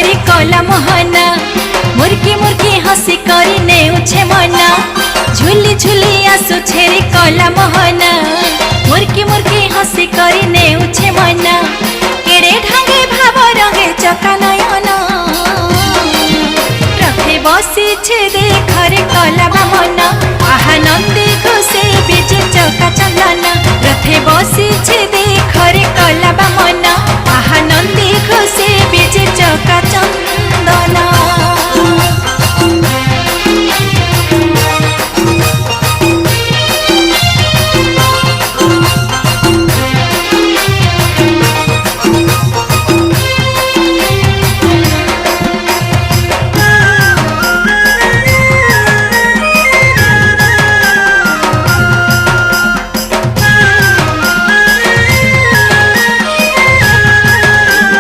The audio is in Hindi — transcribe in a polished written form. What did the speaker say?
रे कला मोहना मुर्की मुर्की हसी करी नेउछे मना झुली झुली आसुछे रे कला मोहना मुर्की मुर्की हसी करी नेउछे मना केड़े ढांगे भाव रंगे चका